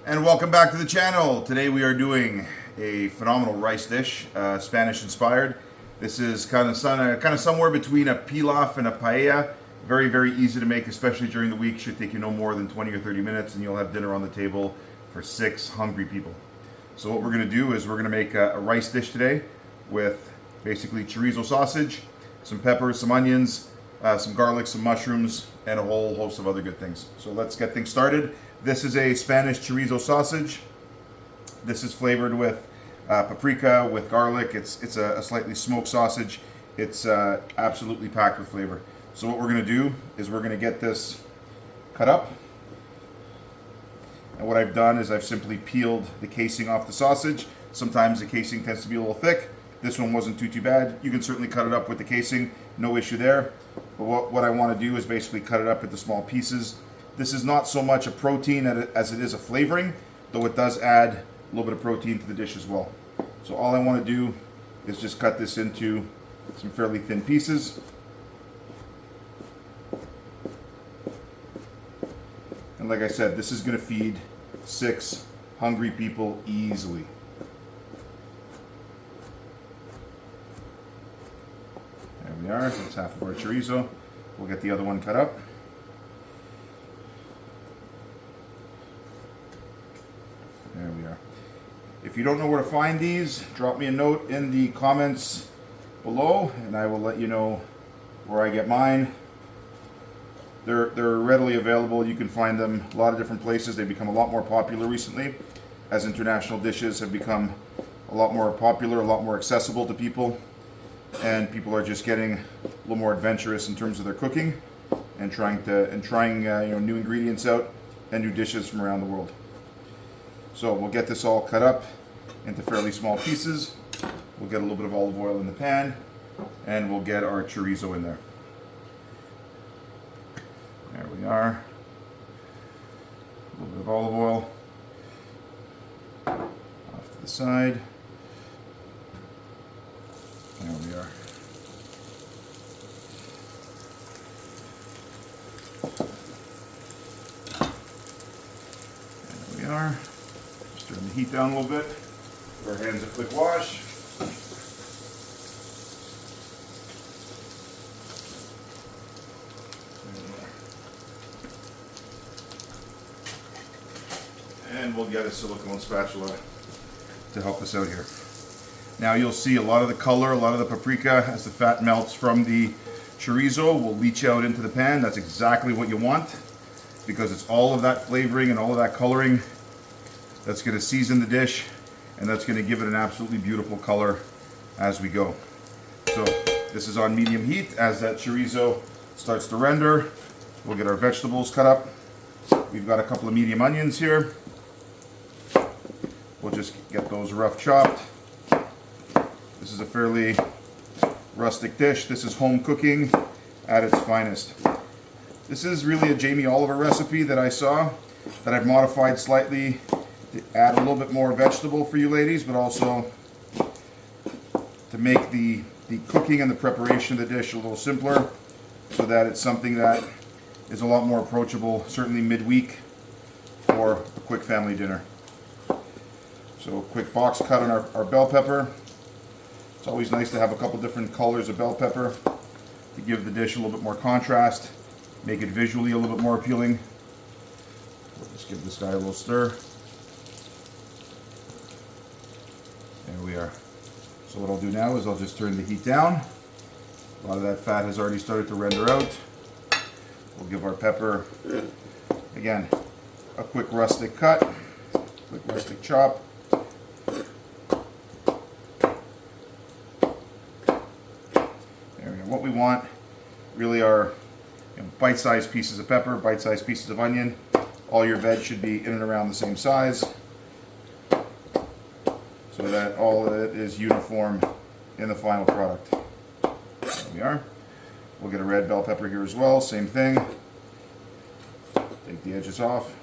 And welcome back to the channel. Today we are doing a phenomenal rice dish, Spanish inspired. This is kind of somewhere between a pilaf and a paella. Very, very easy to make, especially during the week. Should take you no more than 20 or 30 minutes and you'll have dinner on the table for 6 hungry people. So what we're going to do is we're going to make a rice dish today with basically chorizo sausage, some peppers, some onions, some garlic, some mushrooms, and a whole host of other good things. So let's get things started. This is a Spanish chorizo sausage. This is flavored with paprika, with garlic. It's a slightly smoked sausage. It's absolutely packed with flavor. So what we're going to do is we're going to get this cut up. And what I've done is I've simply peeled the casing off the sausage. Sometimes the casing tends to be a little thick. This one wasn't too bad. You can certainly cut it up with the casing, no issue there. But what I want to do is basically cut it up into small pieces. This is not so much a protein as it is a flavoring, though it does add a little bit of protein to the dish as well. So all I want to do is just cut this into some fairly thin pieces. And like I said, this is going to feed 6 hungry people easily. There we are. That's half of our chorizo. We'll get the other one cut up. There we are. If you don't know where to find these, drop me a note in the comments below and I will let you know where I get mine. They're readily available. You can find them a lot of different places. They've become a lot more popular recently as international dishes have become a lot more popular, a lot more accessible to people, and people are just getting a little more adventurous in terms of their cooking and trying new ingredients out and new dishes from around the world. So we'll get this all cut up into fairly small pieces. We'll get a little bit of olive oil in the pan and we'll get our chorizo in there. There we are. A little bit of olive oil off to the side. There we are. There we are. Just turn the heat down a little bit. Give our hands a quick wash. And we'll get a silicone spatula to help us out here. Now you'll see a lot of the color, a lot of the paprika as the fat melts from the chorizo will leach out into the pan. That's exactly what you want because it's all of that flavoring and all of that coloring that's going to season the dish and that's going to give it an absolutely beautiful color as we go. So this is on medium heat. As that chorizo starts to render, we'll get our vegetables cut up. We've got a couple of medium onions here. We'll just get those rough chopped. This is a fairly rustic dish. This is home cooking at its finest. This is really a Jamie Oliver recipe that I saw that I've modified slightly to add a little bit more vegetable for you ladies, but also to make the cooking and the preparation of the dish a little simpler so that it's something that is a lot more approachable, certainly midweek or a quick family dinner. So a quick box cut on our bell pepper. It's always nice to have a couple different colors of bell pepper to give the dish a little bit more contrast, make it visually a little bit more appealing. We'll just give this guy a little stir. There we are. So what I'll do now is I'll just turn the heat down. A lot of that fat has already started to render out. We'll give our pepper, again, a quick rustic cut, quick rustic chop. What we want really are bite-sized pieces of pepper, bite-sized pieces of onion. All your veg should be in and around the same size so that all of it is uniform in the final product. There we are. We'll get a red bell pepper here as well, same thing. Take the edges off.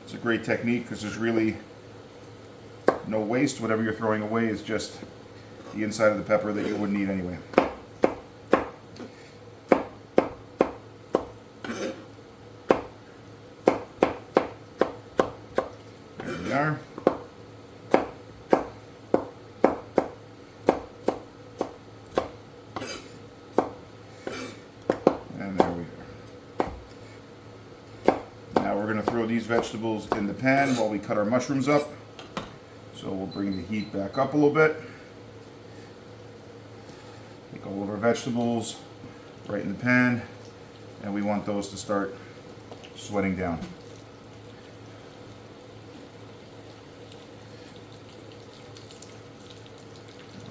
It's a great technique because there's really no waste. Whatever you're throwing away is just the inside of the pepper that you wouldn't eat anyway. we are. And there we are. Now we're going to throw these vegetables in the pan while we cut our mushrooms up. So we'll bring the heat back up a little bit. Take all of our vegetables right in the pan, and we want those to start sweating down.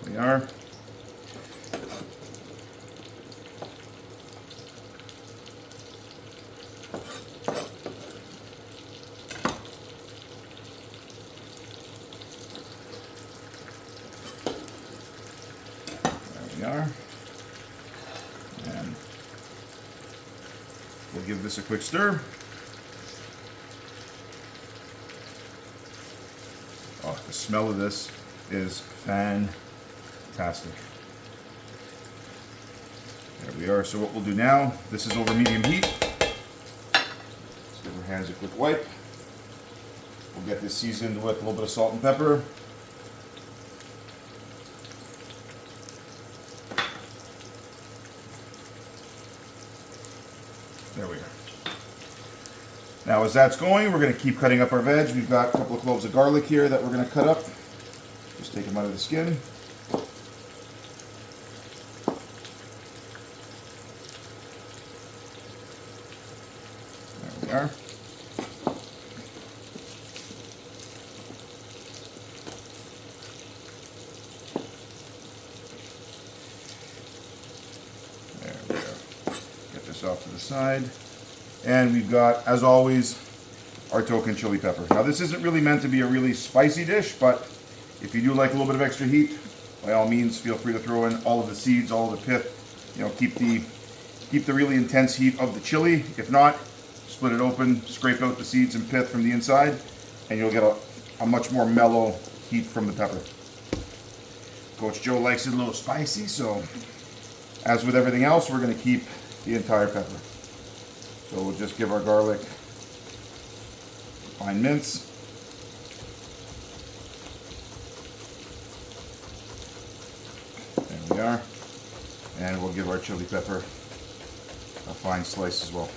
There we are. Are. And we'll give this a quick stir. Oh, the smell of this is fantastic. There we are. So what we'll do now, this is over medium heat. Let's give our hands a quick wipe. We'll get this seasoned with a little bit of salt and pepper. There we are. Now as that's going, we're going to keep cutting up our veg. We've got a couple of cloves of garlic here that we're going to cut up. Just take them out of the skin. There we are. There we go. Get this off to the side. And we've got, as always, our token chili pepper. Now this isn't really meant to be a really spicy dish, but if you do like a little bit of extra heat, by all means feel free to throw in all of the seeds, all of the pith. You know, keep the really intense heat of the chili. If not, split it open, scrape out the seeds and pith from the inside, and you'll get a much more mellow heat from the pepper. Coach Joe likes it a little spicy, so as with everything else, we're going to keep the entire pepper. So we'll just give our garlic fine mince. There we are. And we'll give our chili pepper a fine slice as well.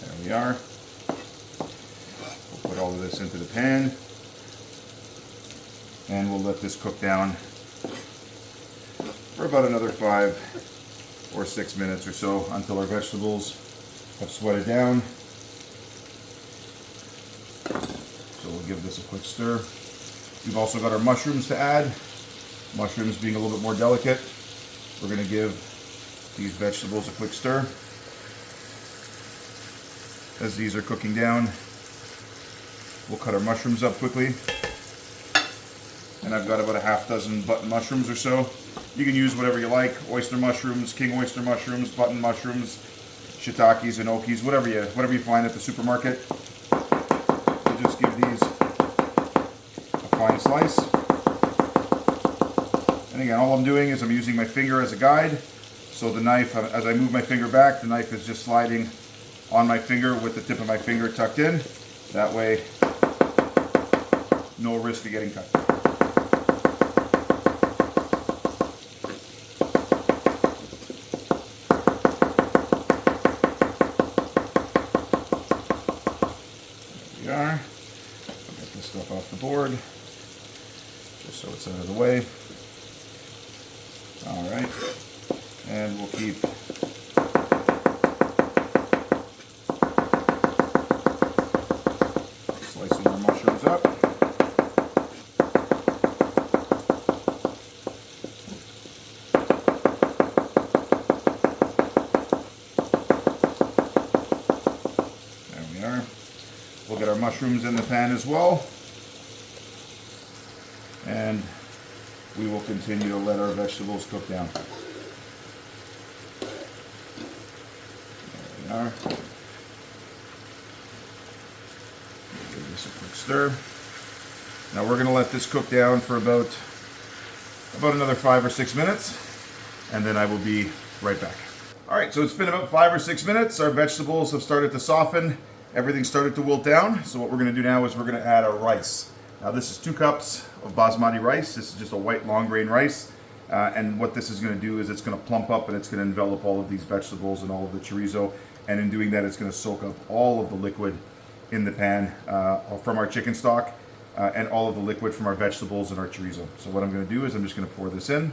There we are. We'll put all of this into the pan. And we'll let this cook down for about another 5 or 6 minutes or so until our vegetables have sweated down. So we'll give this a quick stir. We've also got our mushrooms to add. Mushrooms being a little bit more delicate, we're going to give these vegetables a quick stir. As these are cooking down, we'll cut our mushrooms up quickly. And I've got about a half dozen button mushrooms or so. You can use whatever you like: oyster mushrooms, king oyster mushrooms, button mushrooms, shiitakes, enokis, whatever you find at the supermarket. We'll just give these a fine slice. And again, all I'm doing is I'm using my finger as a guide. So the knife, as I move my finger back, the knife is just sliding on my finger with the tip of my finger tucked in. That way, no risk of getting cut. We are. I'll get this stuff off the board, just so it's out of the way. All right, and we'll keep slicing our mushrooms up. There we are. We'll get our mushrooms in the pan as well, and we will continue to let our vegetables cook down. There we are. Give this a quick stir. Now we're going to let this cook down for about another 5 or 6 minutes, and then I will be right back. All right, so it's been about 5 or 6 minutes. Our vegetables have started to soften. Everything started to wilt down. So what we're gonna do now is we're gonna add our rice. Now this is 2 cups of basmati rice. This is just a white long grain rice. And what this is gonna do is it's gonna plump up and it's gonna envelop all of these vegetables and all of the chorizo. And in doing that, it's gonna soak up all of the liquid in the pan from our chicken stock and all of the liquid from our vegetables and our chorizo. So what I'm gonna do is I'm just gonna pour this in.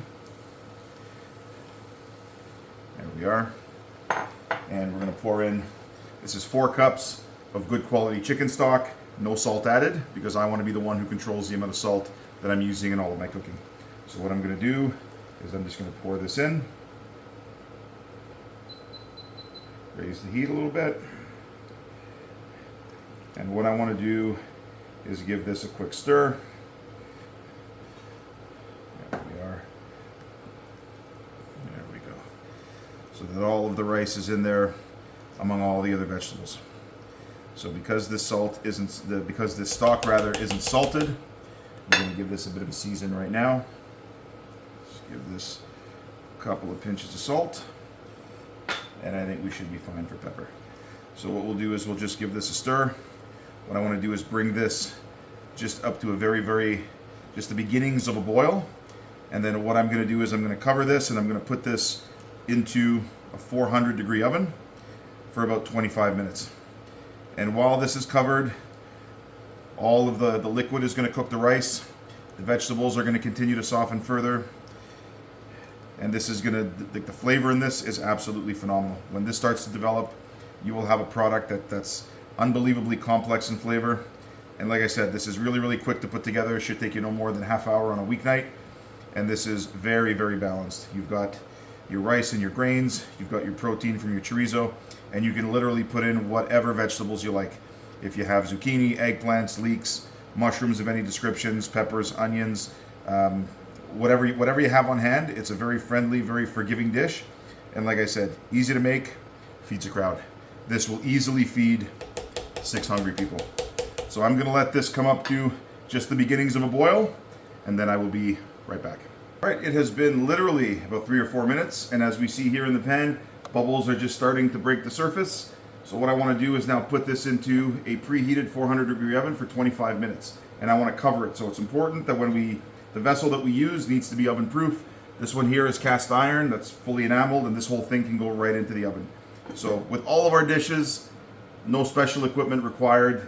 There we are. And we're gonna pour in, this is 4 cups of good quality chicken stock, no salt added, because I want to be the one who controls the amount of salt that I'm using in all of my cooking. So what I'm going to do is I'm just going to pour this in, raise the heat a little bit, and what I want to do is give this a quick stir. There we are. There we go. So that all of the rice is in there among all the other vegetables. So because this stock isn't salted, I'm going to give this a bit of a season right now. Just give this a couple of pinches of salt, and I think we should be fine for pepper. So what we'll do is we'll just give this a stir. What I want to do is bring this just up to a just the beginnings of a boil, and then what I'm going to do is I'm going to cover this and I'm going to put this into a 400-degree oven for about 25 minutes. And while this is covered, all of the liquid is going to cook the rice. The vegetables are going to continue to soften further. And this is going to, the flavor in this is absolutely phenomenal. When this starts to develop, you will have a product that's unbelievably complex in flavor. And like I said, this is really, really quick to put together. It should take you no more than half hour on a weeknight. And this is very, very balanced. You've got your rice and your grains, you've got your protein from your chorizo, and you can literally put in whatever vegetables you like. If you have zucchini, eggplants, leeks, mushrooms of any descriptions, peppers, onions, whatever you have on hand, it's a very friendly, very forgiving dish. And like I said, easy to make, feeds a crowd. This will easily feed 6 hungry people. So I'm gonna let this come up to just the beginnings of a boil, and then I will be right back. All right, it has been literally about 3 or 4 minutes, and as we see here in the pan, bubbles are just starting to break the surface. So what I want to do is now put this into a preheated 400-degree oven for 25 minutes, and I want to cover it. So it's important that the vessel that we use needs to be oven proof. This one here is cast iron that's fully enameled, and this whole thing can go right into the oven. So with all of our dishes, no special equipment required.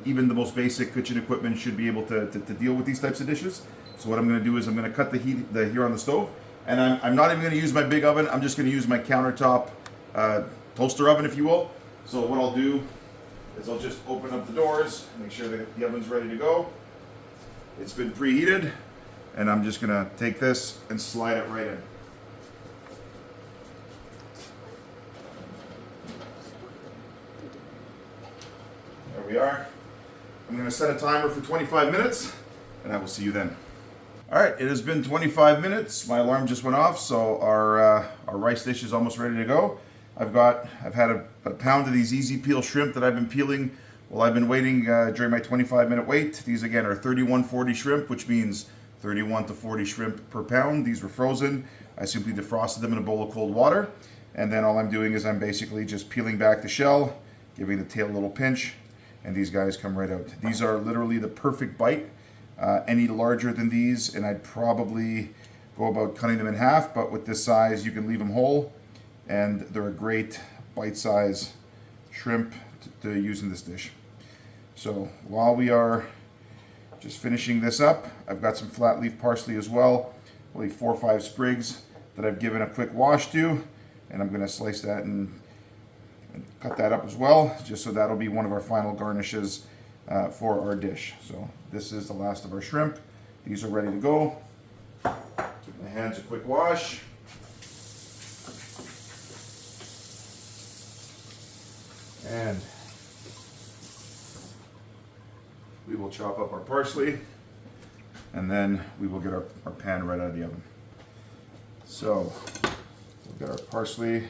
Even the most basic kitchen equipment should be able to deal with these types of dishes. So what I'm going to do is I'm going to cut the heat here on the stove, and I'm not even going to use my big oven. I'm just going to use my countertop toaster oven, if you will. So what I'll do is I'll just open up the doors, make sure that the oven's ready to go. It's been preheated, and I'm just going to take this and slide it right in. There we are. I'm going to set a timer for 25 minutes, and I will see you then. All right, it has been 25 minutes. My alarm just went off, so our rice dish is almost ready to go. I've had a pound of these easy peel shrimp that I've been peeling while I've been waiting during my 25-minute wait. These again are 3140 shrimp, which means 31 to 40 shrimp per pound. These were frozen. I simply defrosted them in a bowl of cold water, and then all I'm doing is I'm basically just peeling back the shell, giving the tail a little pinch, and these guys come right out. These are literally the perfect bite. Any larger than these, and I'd probably go about cutting them in half, but with this size, you can leave them whole, and they're a great bite-size shrimp to use in this dish. So while we are just finishing this up, I've got some flat leaf parsley as well, only 4 or 5 sprigs that I've given a quick wash to, and I'm going to slice that and cut that up as well, just so that'll be one of our final garnishes for our dish. So this is the last of our shrimp. These are ready to go. Give my hands a quick wash. And we will chop up our parsley, and then we will get our pan right out of the oven. So we'll get our parsley,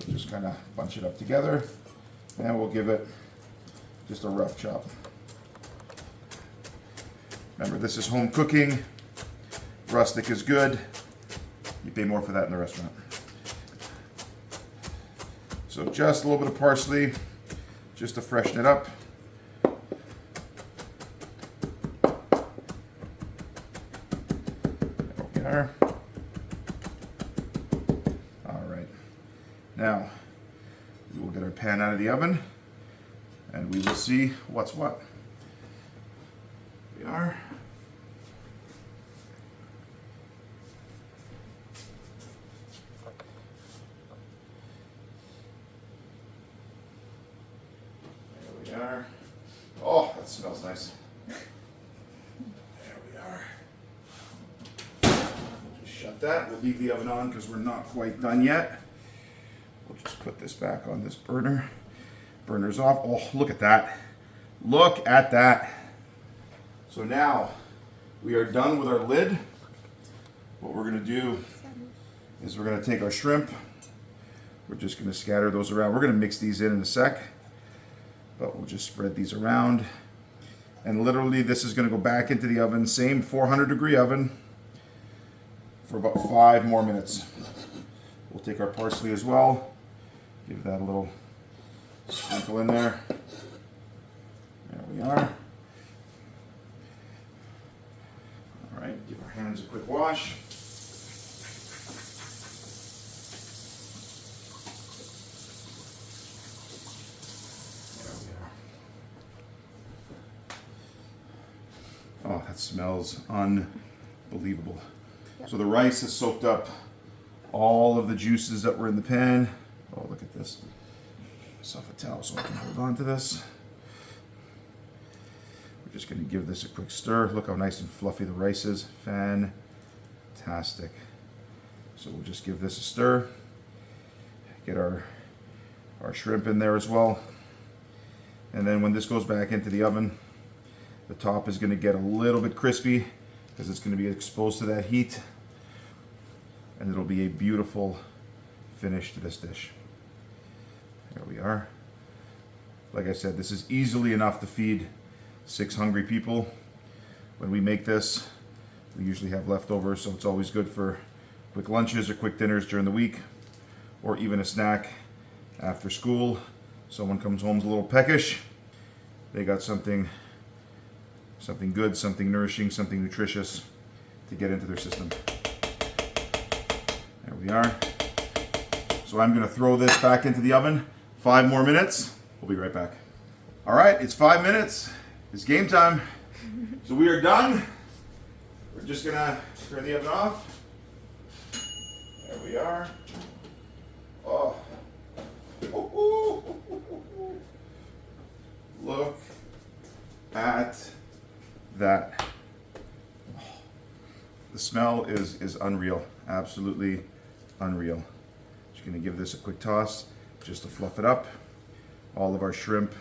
we'll just kind of bunch it up together, and we'll give it just a rough chop. Remember, this is home cooking. Rustic is good. You pay more for that in the restaurant. So just a little bit of parsley, just to freshen it up. There we are. All right. Now, we will get our pan out of the oven, and we will see what's what. There we are. There we are. Oh, that smells nice. There we are. We'll just shut that. We'll leave the oven on because we're not quite done yet. We'll just put this back on this burner. Burner's off. Oh, look at that. Look at that. So now we are done with our lid. What we're going to do is we're going to take our shrimp. We're just going to scatter those around. We're going to mix these in a sec, but we'll just spread these around. And literally this is going to go back into the oven, same 400-degree oven, for about 5 more minutes. We'll take our parsley as well. Give that a little sprinkle in there. There we are. All right, give our hands a quick wash. Oh, that smells unbelievable. Yep. So the rice has soaked up all of the juices that were in the pan. Oh, look at this. Myself a towel so I can hold on to this. We're just going to give this a quick stir. Look how nice and fluffy the rice is. Fantastic. So we'll just give this a stir. Get our shrimp in there as well. And then when this goes back into the oven, the top is going to get a little bit crispy because it's going to be exposed to that heat. And it'll be a beautiful finish to this dish. There we are. Like I said, this is easily enough to feed 6 hungry people. When we make this, we usually have leftovers, so it's always good for quick lunches or quick dinners during the week, or even a snack after school. Someone comes home's a little peckish. They got something good, something nourishing, something nutritious to get into their system. There we are. So I'm going to throw this back into the oven. 5 more minutes. We'll be right back. All right, it's 5 minutes. It's game time. So we are done. We're just going to turn the oven off. There we are. Oh. Look at that. The smell is unreal. Absolutely unreal. Just going to give this a quick toss just to fluff it up. All of our shrimp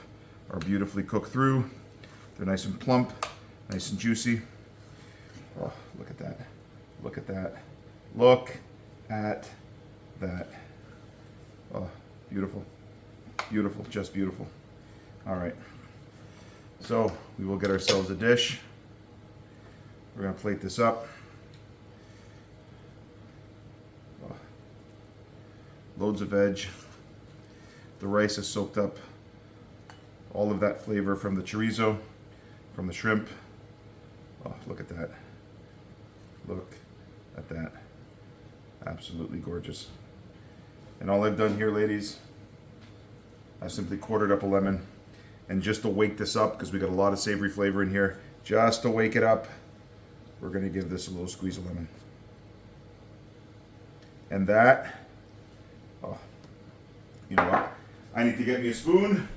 are beautifully cooked through. They're nice and plump, nice and juicy. Oh, look at that. Look at that. Look at that. Oh, beautiful. Beautiful, just beautiful. All right. So we will get ourselves a dish. We're going to plate this up. Oh, loads of veg. The rice is soaked up all of that flavor from the chorizo, from the shrimp. Oh, look at that. Look at that. Absolutely gorgeous. And all I've done here, ladies, I've simply quartered up a lemon. And just to wake this up, because we got a lot of savory flavor in here, just to wake it up, we're going to give this a little squeeze of lemon. And that, oh, you know what? I need to get me a spoon.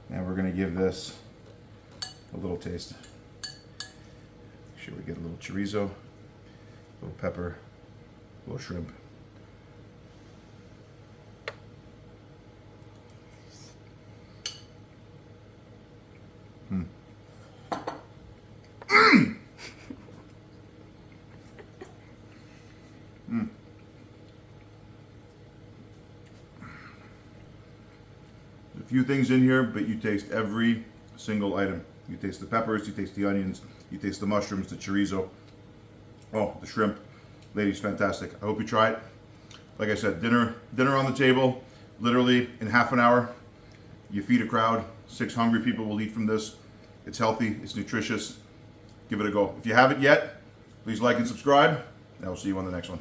Now we're going to give this a little taste. Make sure we get a little chorizo, a little pepper, a little shrimp. There's a few things in here, but you taste every single item. You taste the peppers, you taste the onions, you taste the mushrooms, the chorizo. Oh, the shrimp. Ladies, fantastic. I hope you try it. Like I said, dinner on the table. Literally in half an hour, you feed a crowd. 6 hungry people will eat from this. It's healthy, it's nutritious. Give it a go. If you haven't yet, please like and subscribe, and I will see you on the next one.